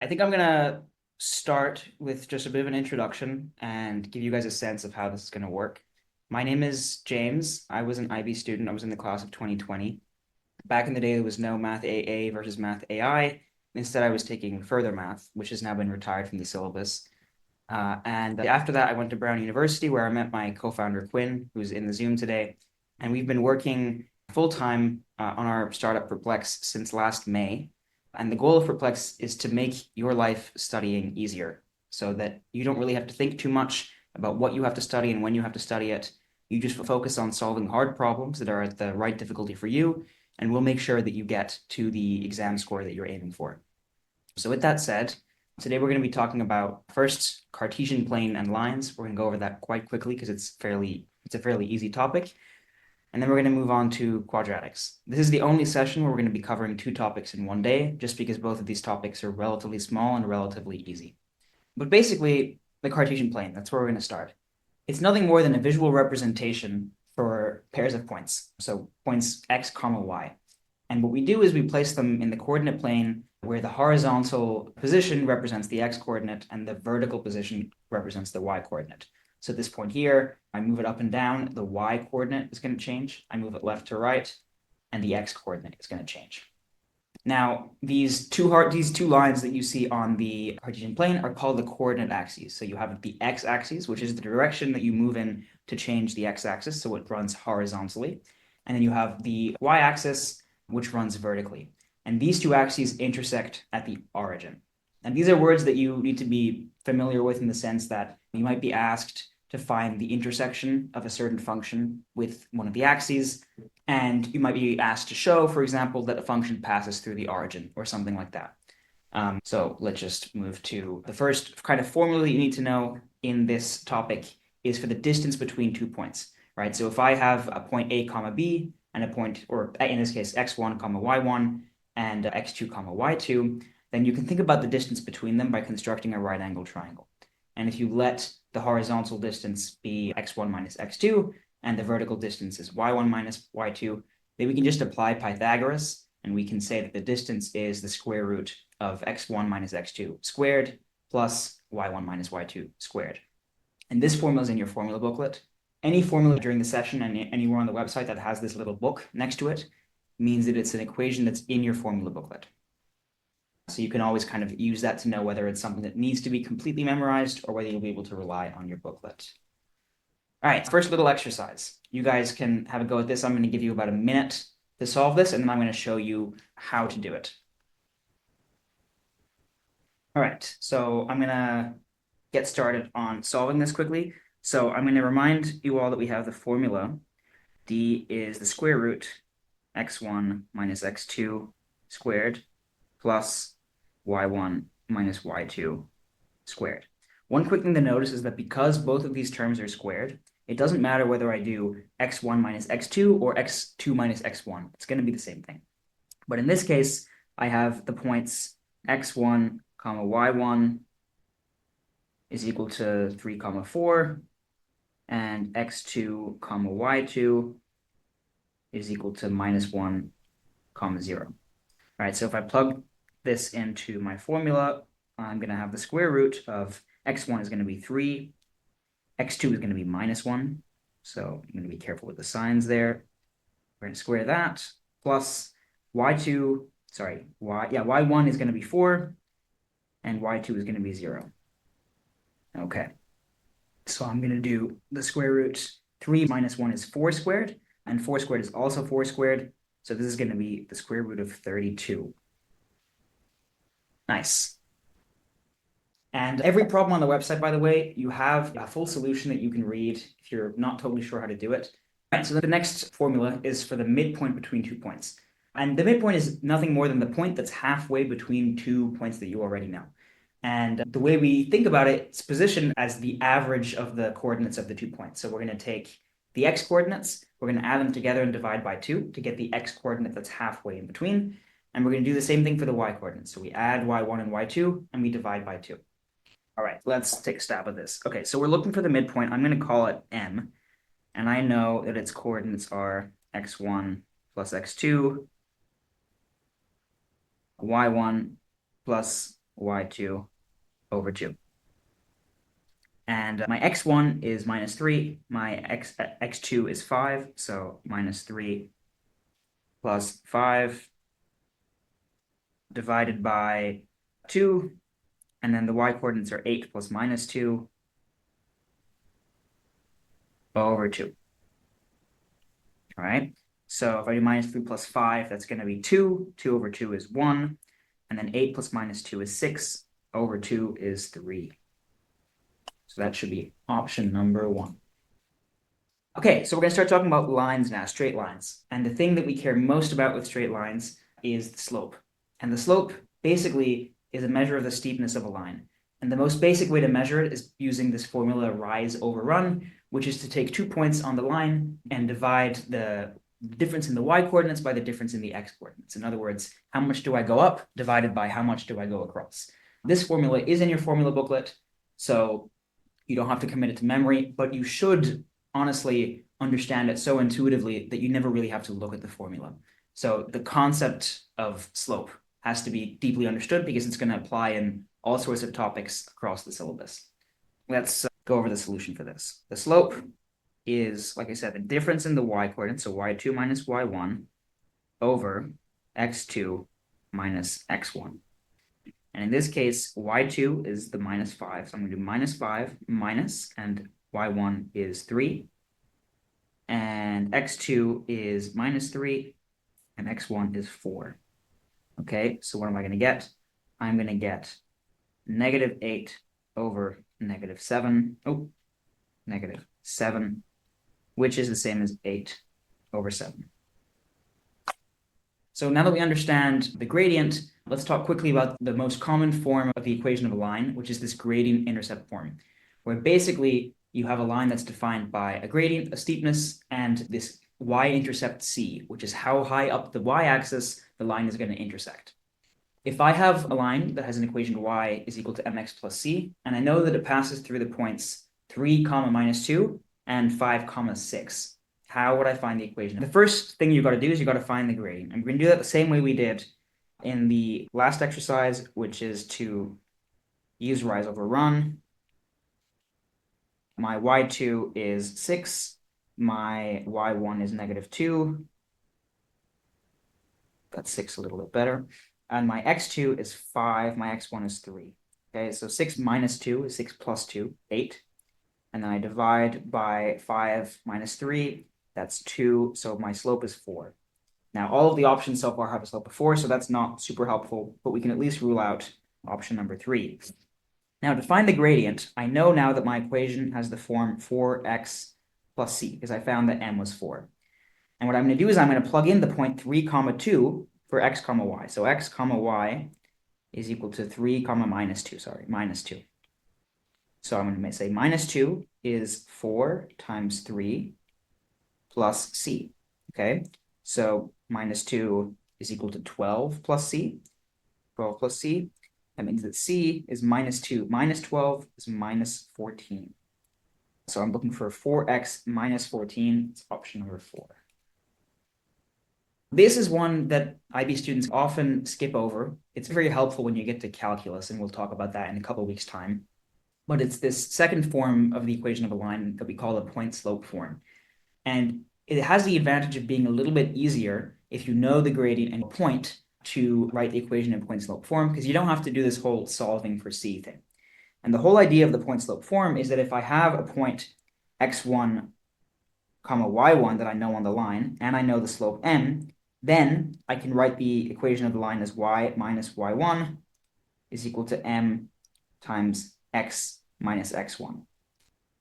I think I'm gonna start with just a bit of an introduction and give you guys a sense of how this is gonna work. My name is James. I was an IB student. I was in the class of 2020. Back in the day, there was no Math AA versus Math AI. Instead, I was taking further math, which has now been retired from the syllabus. And after that, I went to Brown University, where I met my co-founder Quinn, who's in the Zoom today. And we've been working full time on our startup Perplex since last May. And the goal of Perplex is to make your life studying easier so that you don't really have to think too much about what you have to study and when you have to study it. You just focus on solving hard problems that are at the right difficulty for you, and we'll make sure that you get to the exam score that you're aiming for. So with that said, today we're going to be talking about first Cartesian plane and lines. We're going to go over that quite quickly because it's a fairly easy topic. And then we're going to move on to quadratics. This is the only session where we're going to be covering two topics in one day, just because both of these topics are relatively small and relatively easy. But basically, the Cartesian plane, that's where we're going to start. It's nothing more than a visual representation for pairs of points. So points x comma y. And what we do is we place them in the coordinate plane where the horizontal position represents the x coordinate and the vertical position represents the y coordinate. So at this point here, I move it up and down, the y coordinate is going to change. I move it left to right, and the x coordinate is going to change. Now, these two lines that you see on the Cartesian plane are called the coordinate axes. So you have the x-axis, which is the direction that you move in to change the x-axis, so it runs horizontally. And then you have the y-axis, which runs vertically. And these two axes intersect at the origin. And these are words that you need to be familiar with in the sense that you might be asked to find the intersection of a certain function with one of the axes, and you might be asked to show, for example, that a function passes through the origin or something like that. So let's just move to the first kind of formula that you need to know in this topic is for the distance between 2 points, right? So if I have a point A comma B and a point, or in this case, x1 comma y1 and x2 comma y2, then you can think about the distance between them by constructing a right angle triangle. And if you let the horizontal distance be x1 minus x2, and the vertical distance is y1 minus y2, then we can just apply Pythagoras, and we can say that the distance is the square root of x1 minus x2 squared plus y1 minus y2 squared. And this formula is in your formula booklet. Any formula during the session and anywhere on the website that has this little book next to it means that it's an equation that's in your formula booklet. So you can always kind of use that to know whether it's something that needs to be completely memorized or whether you'll be able to rely on your booklet. All right, first little exercise. You guys can have a go at this. I'm going to give you about a minute to solve this, and then I'm going to show you how to do it. All right, so I'm going to get started on solving this quickly. So I'm going to remind you all that we have the formula. D is the square root x1 minus x2 squared plus y1 minus y2 squared. One quick thing to notice is that because both of these terms are squared, it doesn't matter whether I do x1 minus x2 or x2 minus x1. It's going to be the same thing. But in this case, I have the points x1 comma y1 is equal to 3 comma 4, and x2 comma y2 is equal to minus 1 comma 0. All right, so if I plug this into my formula, I'm going to have the square root of x1 is going to be 3, x2 is going to be minus 1, so I'm going to be careful with the signs there. We're going to square that, plus y1 is going to be 4, and y2 is going to be 0. Okay, so I'm going to do the square root. 3 minus 1 is 4 squared, and 4 squared is also 4 squared, so this is going to be the square root of 32. Nice. And every problem on the website, by the way, you have a full solution that you can read if you're not totally sure how to do it. All right, so the next formula is for the midpoint between 2 points. And the midpoint is nothing more than the point that's halfway between 2 points that you already know. And the way we think about it, it's positioned as the average of the coordinates of the 2 points. So we're going to take the x coordinates, we're going to add them together and divide by 2 to get the x coordinate that's halfway in between. And we're going to do the same thing for the y coordinates. So we add y1 and y2, and we divide by 2. All right, let's take a stab at this. Okay, so we're looking for the midpoint. I'm going to call it M, and I know that its coordinates are x1 plus x2, y1 plus y2 over 2. And my x1 is minus 3. My x2 is 5. So minus 3 plus 5 divided by 2. And then the y coordinates are 8 plus minus 2 over 2. All right. So if I do minus 3 plus 5, that's going to be 2. 2 over 2 is 1. And then 8 plus minus 2 is 6. Over 2 is 3. So that should be option number 1. Okay, so we're going to start talking about lines now, straight lines. And the thing that we care most about with straight lines is the slope. And the slope basically is a measure of the steepness of a line. And the most basic way to measure it is using this formula rise over run, which is to take 2 points on the line and divide the difference in the y coordinates by the difference in the x coordinates. In other words, how much do I go up divided by how much do I go across. This formula is in your formula booklet, so you don't have to commit it to memory, but you should honestly understand it so intuitively that you never really have to look at the formula. So the concept of slope has to be deeply understood because it's going to apply in all sorts of topics across the syllabus. Let's go over the solution for this. The slope is, like I said, the difference in the y coordinates, so y2 minus y1 over x2 minus x1. And in this case, y2 is the minus 5. So I'm going to do minus 5 minus, and y1 is 3. And x2 is minus 3, and x1 is 4. Okay, so what am I going to get? I'm going to get negative 8 over negative 7. Oh, negative 7, which is the same as 8 over 7. So now that we understand the gradient, let's talk quickly about the most common form of the equation of a line, which is this gradient-intercept form, where basically you have a line that's defined by a gradient, a steepness, and this y-intercept c, which is how high up the y-axis the line is going to intersect. If I have a line that has an equation y is equal to mx plus c, and I know that it passes through the points 3, minus 2 and 5, 6, how would I find the equation? The first thing you've got to do is you've got to find the gradient. I'm going to do that the same way we did in the last exercise, which is to use rise over run. My y2 is 6. My y1 is negative 2. That's 6 a little bit better. And my x2 is 5. My x1 is 3. Okay, so 6 minus 2 is 6 plus 2, 8. And then I divide by 5 minus 3. That's 2. So my slope is 4. Now, all of the options so far have a slope of 4, so that's not super helpful, but we can at least rule out option number 3. Now, to find the gradient, I know now that my equation has the form 4x plus c, because I found that m was 4. And what I'm going to do is I'm going to plug in the point 3, 2 for x, y. So x, y is equal to 3, minus 2, minus 2. So I'm going to say minus 2 is 4 times 3 plus c, okay? So minus 2 is equal to 12 plus c. 12 plus c. That means that c is minus 2 minus 12 is minus 14. So I'm looking for 4x minus 14. It's option number 4. This is one that IB students often skip over. It's very helpful when you get to calculus, and we'll talk about that in a couple of weeks' time. But it's this second form of the equation of a line that we call the point-slope form. And it has the advantage of being a little bit easier if you know the gradient and point to write the equation in point-slope form, because you don't have to do this whole solving for c thing. And the whole idea of the point-slope form is that if I have a point x1, y1 that I know on the line, and I know the slope m, then I can write the equation of the line as y minus y1 is equal to m times x minus x1.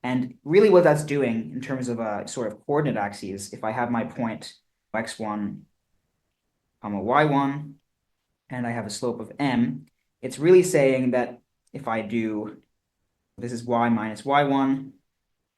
And really what that's doing in terms of a sort of coordinate axes, if I have my point x1, y1, and I have a slope of m, it's really saying that if I do, this is y minus y1,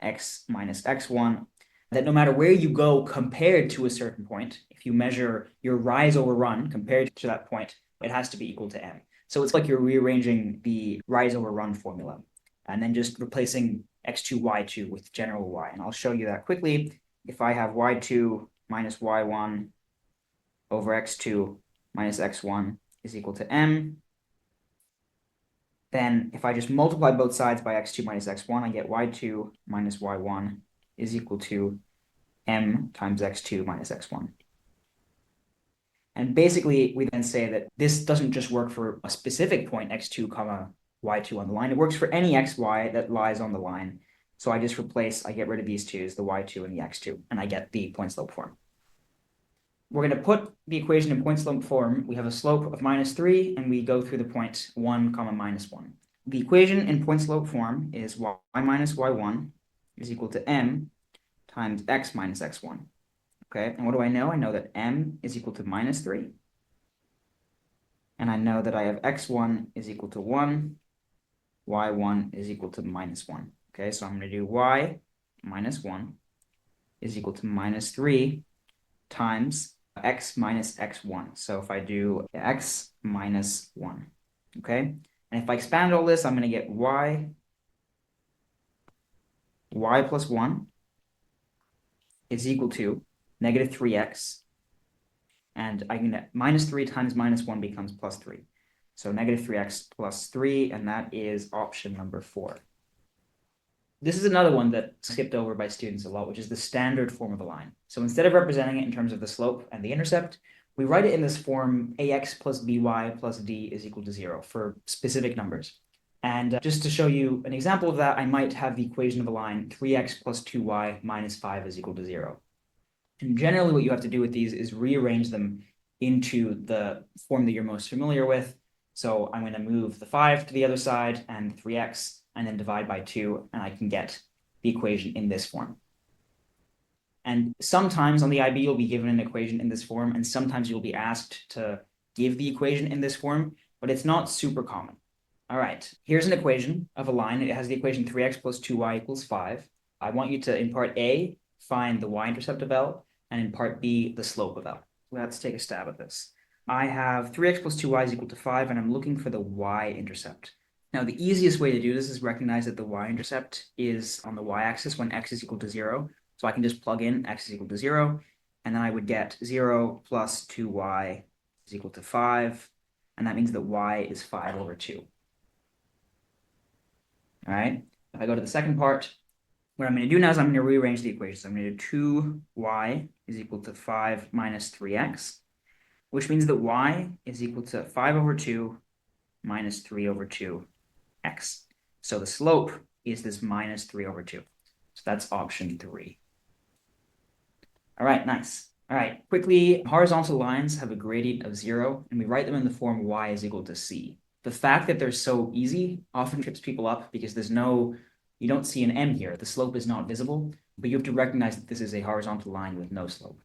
x minus x1, that no matter where you go compared to a certain point, if you measure your rise over run compared to that point, it has to be equal to m. So it's like you're rearranging the rise over run formula and then just replacing x2, y2 with general y. And I'll show you that quickly. If I have y2 minus y1 over x2 minus x1 is equal to m, Then if I just multiply both sides by x2 minus x1, I get y2 minus y1 is equal to m times x2 minus x1. And basically, we then say that this doesn't just work for a specific point, x2 comma y2 on the line. It works for any xy that lies on the line. So I just I get rid of these twos, the y2 and the x2, and I get the point slope form. We're going to put the equation in point slope form. We have a slope of minus 3, and we go through the point 1 comma minus 1. The equation in point slope form is y minus y1 is equal to m times x minus x1. Okay, and what do I know? I know that m is equal to minus 3. And I know that I have x1 is equal to 1, y1 is equal to minus 1. Okay, so I'm going to do y minus 1 is equal to minus 3 times x minus x1. So if I do x minus 1, okay? And if I expand all this, I'm going to get y plus 1 is equal to negative 3x. And I can get minus 3 times minus 1 becomes plus 3. So negative 3x plus 3, and that is option number 4. This is another one that's skipped over by students a lot, which is the standard form of a line. So instead of representing it in terms of the slope and the intercept, we write it in this form ax plus by plus d is equal to 0 for specific numbers. And just to show you an example of that, I might have the equation of a line 3x plus 2y minus 5 is equal to 0. And generally what you have to do with these is rearrange them into the form that you're most familiar with. So I'm going to move the 5 to the other side and 3x, and then divide by 2, and I can get the equation in this form. And sometimes on the IB, you'll be given an equation in this form, and sometimes you'll be asked to give the equation in this form, but it's not super common. All right, here's an equation of a line. It has the equation 3x plus 2y equals 5. I want you to, in part A, find the y-intercept of L, and in part B, the slope of L. Let's take a stab at this. I have 3x plus 2y is equal to 5, and I'm looking for the y-intercept. Now, the easiest way to do this is recognize that the y-intercept is on the y-axis when x is equal to 0. So I can just plug in x is equal to 0, and then I would get 0 plus 2y is equal to 5, and that means that y is 5 over 2. All right, if I go to the second part, what I'm going to do now is I'm going to rearrange the equation. So I'm going to do 2y is equal to 5 minus 3x, which means that y is equal to 5 over 2 minus 3 over 2 x. So the slope is this minus 3 over 2. So that's option 3. All right, nice. All right, quickly, horizontal lines have a gradient of 0, and we write them in the form y is equal to c. The fact that they're so easy often trips people up because you don't see an m here. The slope is not visible, but you have to recognize that this is a horizontal line with no slope.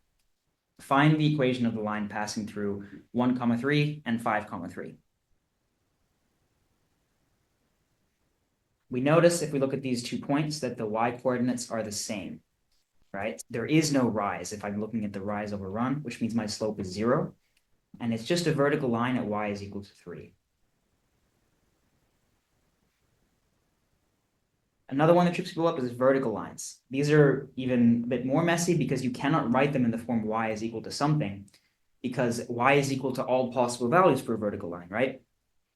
Find the equation of the line passing through 1, 3 and 5, 3. We notice if we look at these 2 points that the y-coordinates are the same, right? There is no rise if I'm looking at the rise over run, which means my slope is 0, and it's just a vertical line at y is equal to 3. Another one that trips people up is vertical lines. These are even a bit more messy because you cannot write them in the form y is equal to something, because y is equal to all possible values for a vertical line, right?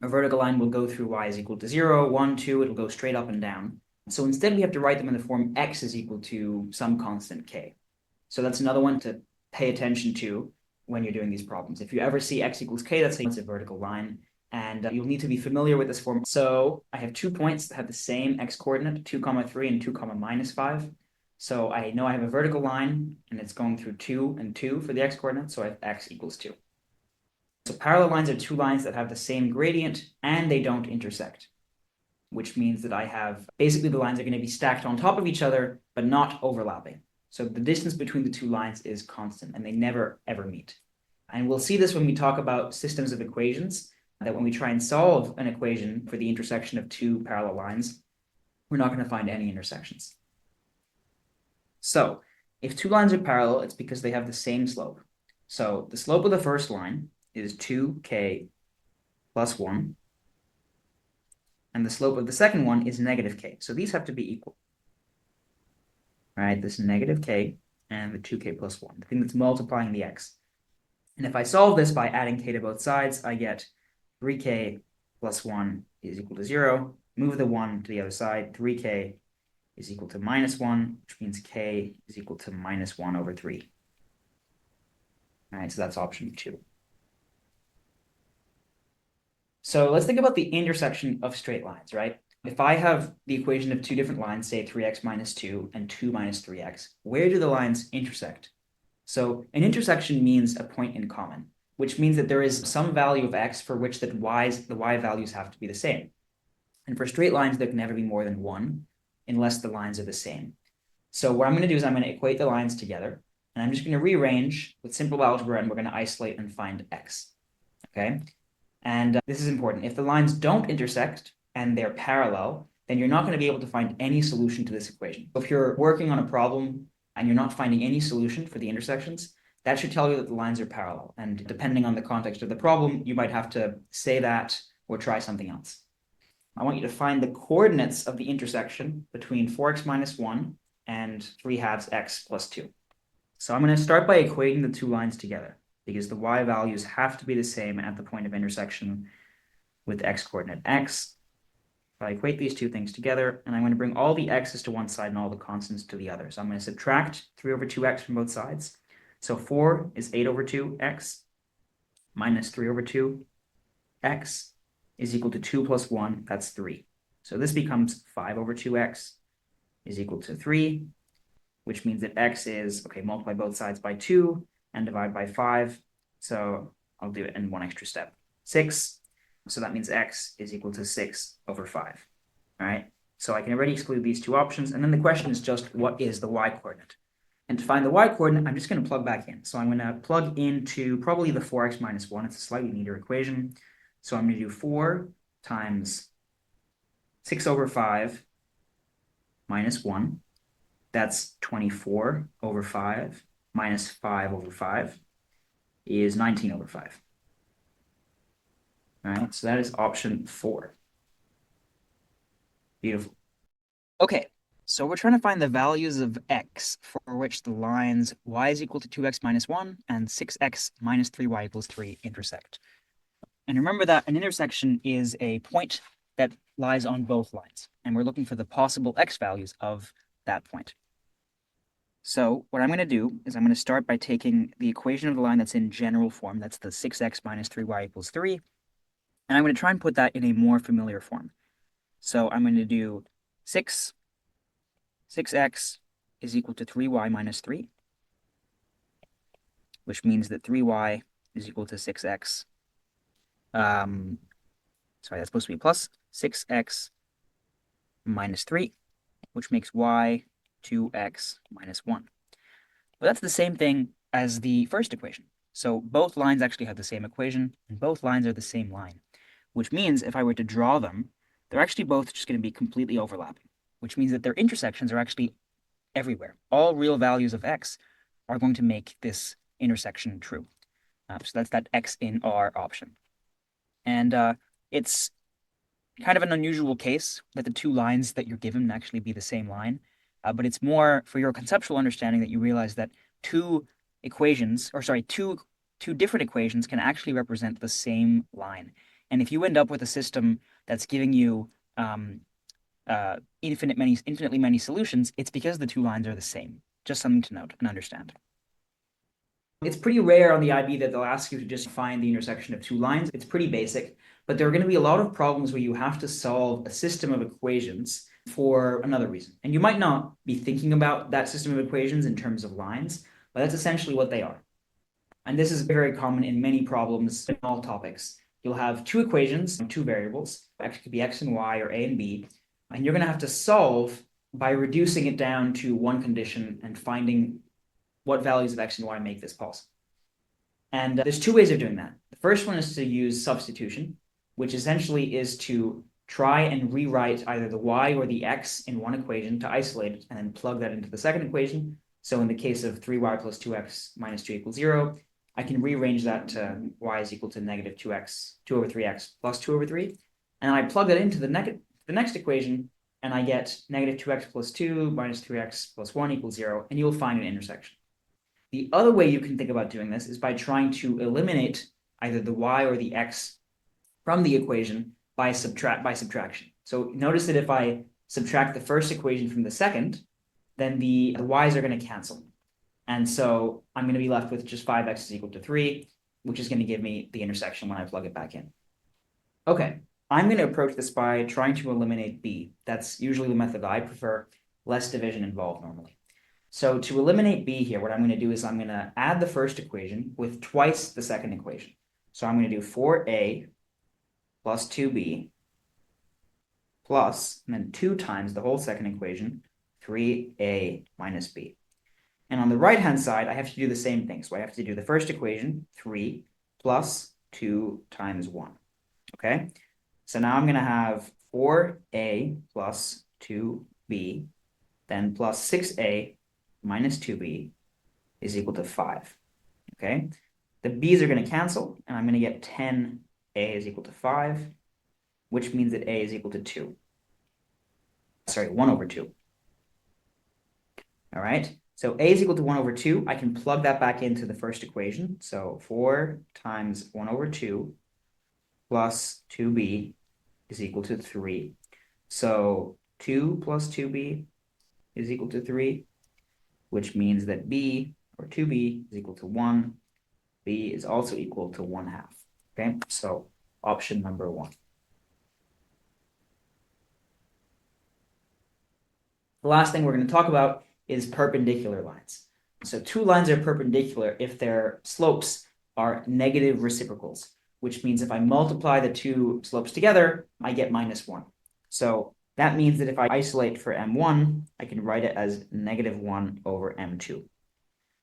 A vertical line will go through y is equal to 0, 1, 2, it'll go straight up and down. So instead we have to write them in the form x is equal to some constant k. So that's another one to pay attention to when you're doing these problems. If you ever see x equals k, that's a vertical line, and you'll need to be familiar with this form. So I have 2 points that have the same x coordinate, 2, 3 and 2, minus 5. So I know I have a vertical line, and it's going through 2 and 2 for the x coordinate, so I have x equals 2. So parallel lines are 2 lines that have the same gradient and they don't intersect, which means that I have basically the lines are going to be stacked on top of each other, but not overlapping. So the distance between the 2 lines is constant and they never ever meet. And we'll see this when we talk about systems of equations, that when we try and solve an equation for the intersection of 2 parallel lines, we're not going to find any intersections. So if 2 lines are parallel, it's because they have the same slope. So the slope of the first line is 2k plus 1, and the slope of the second one is negative k. So these have to be equal. All right, this negative k and the 2k plus 1, the thing that's multiplying the x. And if I solve this by adding k to both sides, I get 3k plus 1 is equal to 0. Move the 1 to the other side. 3k is equal to -1, which means k is equal to -1 over 3. All right, so that's option 2. So let's think about the intersection of straight lines, right? If I have the equation of two different lines, say 3x minus 2 and 2 minus 3x, where do the lines intersect? So an intersection means a point in common, which means that there is some value of x for which the y values have to be the same. And for straight lines, there can never be more than 1 unless the lines are the same. So what I'm going to do is I'm going to equate the lines together, and I'm just going to rearrange with simple algebra, and we're going to isolate and find x. Okay? And this is important. If the lines don't intersect and they're parallel, then you're not going to be able to find any solution to this equation. If you're working on a problem and you're not finding any solution for the intersections, that should tell you that the lines are parallel. And depending on the context of the problem, you might have to say that or try something else. I want you to find the coordinates of the intersection between 4x minus 1 and 3 halves x plus 2. So I'm going to start by equating the two lines together, because the y values have to be the same at the point of intersection with x coordinate x. If I equate these two things together, and I'm going to bring all the x's to one side and all the constants to the other. So I'm going to subtract 3 over 2x from both sides. So 4 is 8 over 2x minus 3 over 2x is equal to 2 plus 1, that's 3. So this becomes 5 over 2x is equal to 3, which means that x is, okay, multiply both sides by 2 and divide by 5. So I'll do it in one extra step. 6. So that means x is equal to 6 over 5. All right. So I can already exclude these two options. And then the question is just, what is the y coordinate? And to find the y coordinate, I'm just going to plug back in. So I'm going to plug into probably the 4x minus 1. It's a slightly neater equation. So I'm going to do 4 times 6 over 5 minus 1. That's 24 over 5 minus 5 over 5 is 19 over 5. All right, so that is option 4. Beautiful. Okay, so we're trying to find the values of x for which the lines y is equal to 2x minus 1 and 6x minus 3y equals 3 intersect. And remember that an intersection is a point that lies on both lines, and we're looking for the possible x values of that point. So what I'm going to do is I'm going to start by taking the equation of the line that's in general form, that's the 6x minus 3y equals 3, and I'm going to try and put that in a more familiar form. So I'm going to do 6x is equal to 3y minus 3, which means that 3y is equal to 6x. Sorry, that's supposed to be plus 6x minus 3, which makes y 2x minus 1. But that's the same thing as the first equation. So both lines actually have the same equation, and both lines are the same line, which means if I were to draw them, they're actually both just going to be completely overlapping, which means that their intersections are actually everywhere. All real values of x are going to make this intersection true. So that's that x in R option. And it's kind of an unusual case that the two lines that you're given actually be the same line. But it's more for your conceptual understanding that you realize that two different equations can actually represent the same line. And if you end up with a system that's giving you infinitely many solutions, it's because the two lines are the same. Just something to note and understand. It's pretty rare on the IB that they'll ask you to just find the intersection of two lines. It's pretty basic, but there are going to be a lot of problems where you have to solve a system of equations for another reason. And you might not be thinking about that system of equations in terms of lines, but that's essentially what they are. And this is very common in many problems in all topics. You'll have two equations, two variables. X could be x and y or a and b, and you're going to have to solve by reducing it down to one condition and finding what values of x and y make this possible. And there's two ways of doing that. The first one is to use substitution, which essentially is to try and rewrite either the y or the x in one equation to isolate it and then plug that into the second equation. So in the case of 3y plus 2x minus 2 equals 0, I can rearrange that to y is equal to negative 2 over 3x plus 2 over 3. And I plug that into the next equation, and I get negative 2x plus 2 minus 3x plus 1 equals 0, and you'll find an intersection. The other way you can think about doing this is by trying to eliminate either the y or the x from the equation by subtraction. So notice that if I subtract the first equation from the second, then the y's are going to cancel. And so I'm going to be left with just 5x is equal to 3, which is going to give me the intersection when I plug it back in. Okay, I'm going to approach this by trying to eliminate b. That's usually the method that I prefer, less division involved normally. So to eliminate b here, what I'm going to do is I'm going to add the first equation with twice the second equation. So I'm going to do 4a plus 2b plus, and then 2 times the whole second equation, 3a minus b. And on the right-hand side, I have to do the same thing. So I have to do the first equation, 3 plus 2 times 1. Okay? So now I'm going to have 4a plus 2b, then plus 6a minus 2b is equal to 5. Okay? The b's are going to cancel, and I'm going to get 10a is equal to 5, which means that a is equal to 2. Sorry, 1 over 2. All right? So a is equal to 1 over 2. I can plug that back into the first equation. So 4 times 1 over 2 plus 2b is equal to 3. So 2 plus 2b is equal to 3, which means that b, or 2b, is equal to 1. B is also equal to 1/2. Okay, so option number 1. The last thing we're going to talk about is perpendicular lines. So two lines are perpendicular if their slopes are negative reciprocals, which means if I multiply the two slopes together, I get -1. So that means that if I isolate for m1, I can write it as -1 over m2.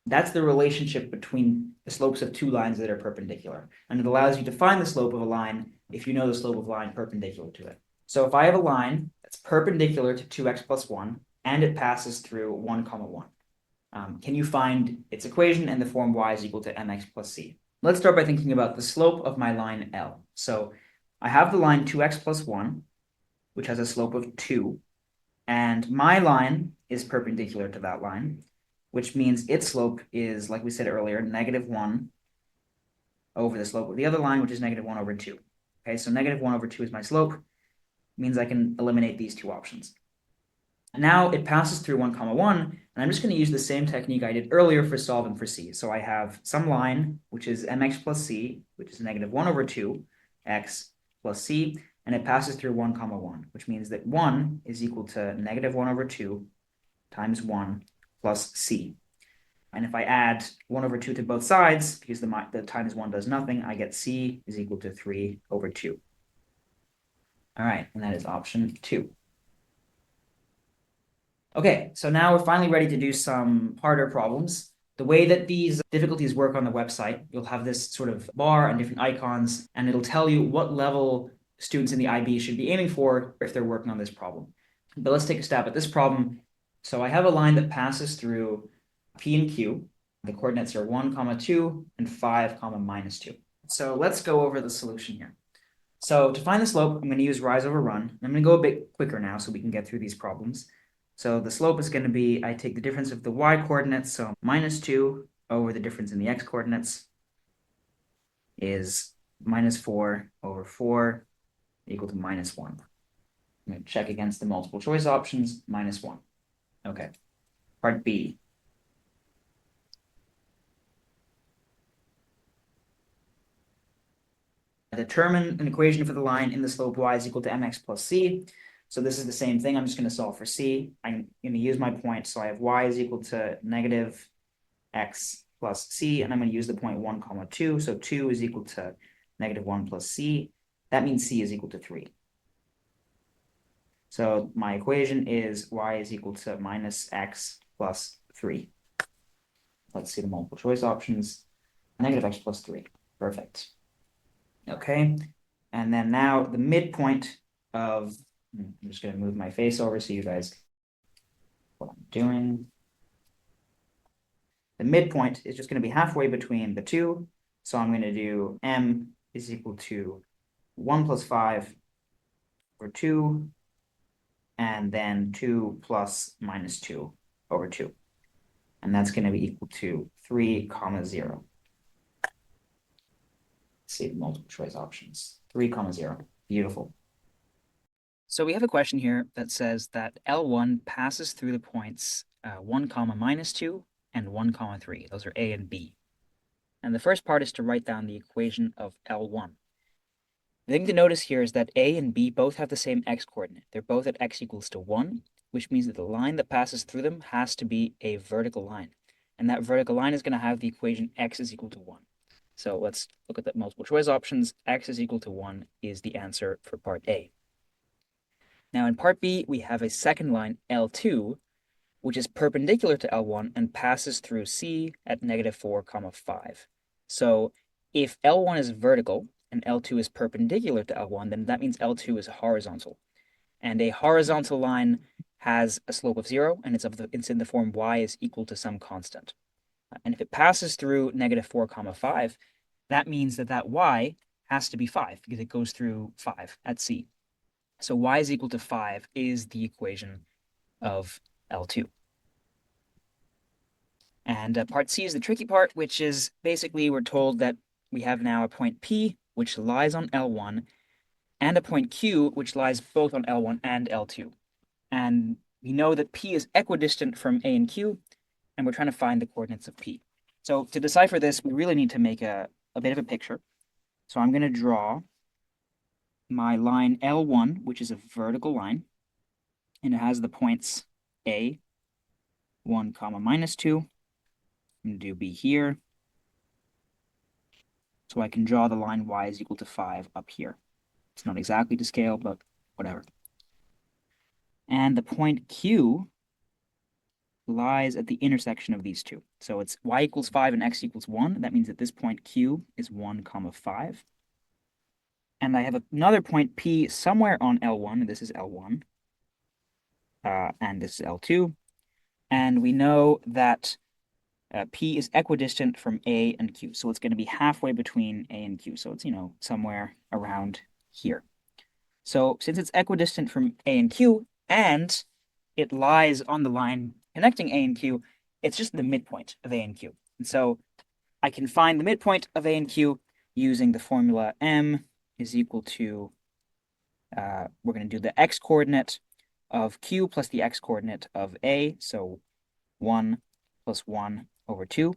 That's the relationship between the slopes of two lines that are perpendicular. And it allows you to find the slope of a line if you know the slope of a line perpendicular to it. So if I have a line that's perpendicular to 2x plus 1, and it passes through 1, 1, can you find its equation in the form y is equal to mx plus c? Let's start by thinking about the slope of my line L. So I have the line 2x plus 1, which has a slope of 2, and my line is perpendicular to that line, which means its slope is, like we said earlier, -1 over the slope of the other line, which is -1 over 2. Okay, so -1 over 2 is my slope. Means I can eliminate these two options. Now it passes through 1, 1, and I'm just going to use the same technique I did earlier for solving for c. So I have some line, which is mx plus c, which is -1 over 2, x plus c, and it passes through 1, 1, which means that 1 is equal to -1 over 2 times 1 plus c. And if I add 1 over 2 to both sides, because the times 1 does nothing, I get c is equal to 3 over 2. All right, and that is option 2. Okay, so now we're finally ready to do some harder problems. The way that these difficulties work on the website, you'll have this sort of bar and different icons, and it'll tell you what level students in the IB should be aiming for if they're working on this problem. But let's take a stab at this problem. So I have a line that passes through P and Q. The coordinates are 1, 2, and 5, -2. So let's go over the solution here. So to find the slope, I'm going to use rise over run. I'm going to go a bit quicker now so we can get through these problems. So the slope is going to be, I take the difference of the y coordinates, so -2 over the difference in the x coordinates is -4 over 4 equal to -1. I'm going to check against the multiple choice options, -1. Okay. Part B. Determine an equation for the line in the slope y is equal to mx plus c. So this is the same thing. I'm just going to solve for c. I'm going to use my point. So I have y is equal to -x plus c, and I'm going to use the point 1, 2. So 2 is equal to -1 plus c. That means c is equal to 3. So my equation is y is equal to -x plus 3. Let's see the multiple choice options. -x plus 3. Perfect. Okay. And then now the midpoint of, I'm just going to move my face over so you guys what I'm doing. The midpoint is just going to be halfway between the two. So I'm going to do m is equal to 1 plus 5 over 2, and then 2 plus -2 over 2. And that's going to be equal to 3, 0. Let's see the multiple choice options. 3, 0. Beautiful. So we have a question here that says that L1 passes through the points 1 comma minus 2 and 1 comma 3. Those are A and B. And the first part is to write down the equation of L1. The thing to notice here is that A and B both have the same x-coordinate. They're both at x equals to 1, which means that the line that passes through them has to be a vertical line. And that vertical line is going to have the equation x is equal to 1. So let's look at the multiple choice options. X is equal to 1 is the answer for part A. Now in part B, we have a second line, L2, which is perpendicular to L1 and passes through C at -4, 5. So if L1 is vertical and L2 is perpendicular to L1, then that means L2 is horizontal. And a horizontal line has a slope of 0, and it's in the form y is equal to some constant. And if it passes through -4, 5, that means that y has to be 5 because it goes through 5 at C. So y is equal to 5 is the equation of L2. And part C is the tricky part, which is basically we're told that we have now a point P, which lies on L1, and a point Q, which lies both on L1 and L2. And we know that P is equidistant from A and Q, and we're trying to find the coordinates of P. So to decipher this, we really need to make a bit of a picture. So I'm going to draw my line L1, which is a vertical line, and it has the points A, 1 comma minus 2. I'm going to do B here. So I can draw the line y is equal to 5 up here. It's not exactly to scale, but whatever. And the point Q lies at the intersection of these two. So it's y equals 5 and x equals 1. That means that this point Q is 1 comma 5. And I have another point P somewhere on L1. This is L1. And this is L2. And we know that P is equidistant from A and Q. So it's going to be halfway between A and Q. So it's, somewhere around here. So since it's equidistant from A and Q, and it lies on the line connecting A and Q, it's just the midpoint of A and Q. And so I can find the midpoint of A and Q using the formula M is equal to, we're going to do the x-coordinate of Q plus the x-coordinate of A. So 1 plus 1 over 2.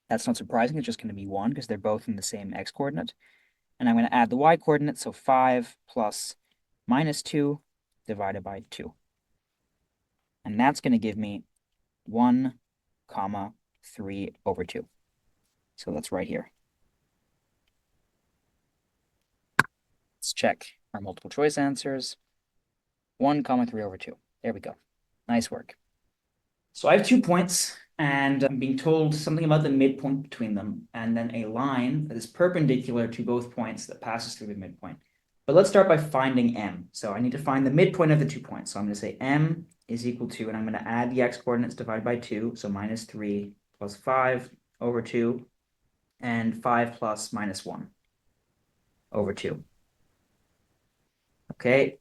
That's not surprising. It's just going to be 1 because they're both in the same x-coordinate. And I'm going to add the y-coordinate, so 5 plus minus 2 divided by 2. And that's going to give me 1 comma 3 over 2. So that's right here. Let's check our multiple choice answers. 1 comma 3 over 2. There we go. Nice work. So I have 2 points, and I'm being told something about the midpoint between them, and then a line that is perpendicular to both points that passes through the midpoint. But let's start by finding M. So I need to find the midpoint of the 2 points. So I'm going to say M is equal to, and I'm going to add the x-coordinates divided by 2, so minus 3 plus 5 over 2, and 5 plus minus 1 over 2. Okay,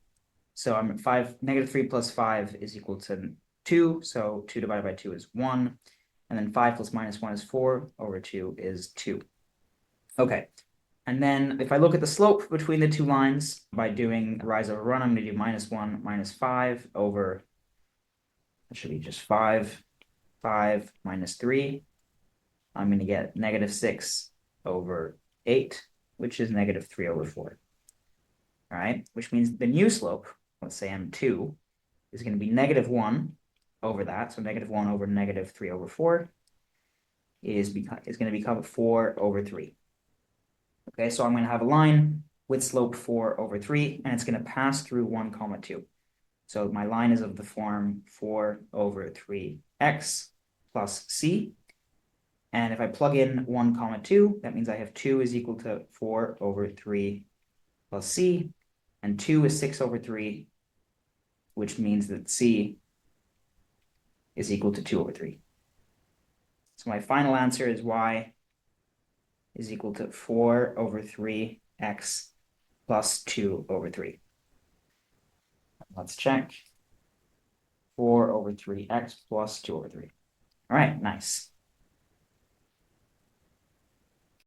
so I'm at 5, -3 plus 5 is equal to 2, so 2 divided by 2 is 1, and then 5 plus minus 1 is 4 over 2 is 2. Okay, and then if I look at the slope between the two lines by doing rise over run, I'm going to do -1 minus 5 over, that should be just 5, 5 minus 3. I'm going to get -6 over 8, which is -3 over 4. All right, which means the new slope, let's say M2, is going to be -1 over that. So -1 over -3 over 4 is going to become 4 over 3. Okay, so I'm going to have a line with slope 4 over 3, and it's going to pass through 1 comma 2. So my line is of the form 4 over 3x plus c. And if I plug in 1 comma 2, that means I have 2 is equal to 4 over 3 plus c, and 2 is 6 over 3, which means that c is equal to 2 over 3. So my final answer is y is equal to 4 over 3x plus 2 over 3. Let's check. 4 over 3x plus 2 over 3. All right, nice.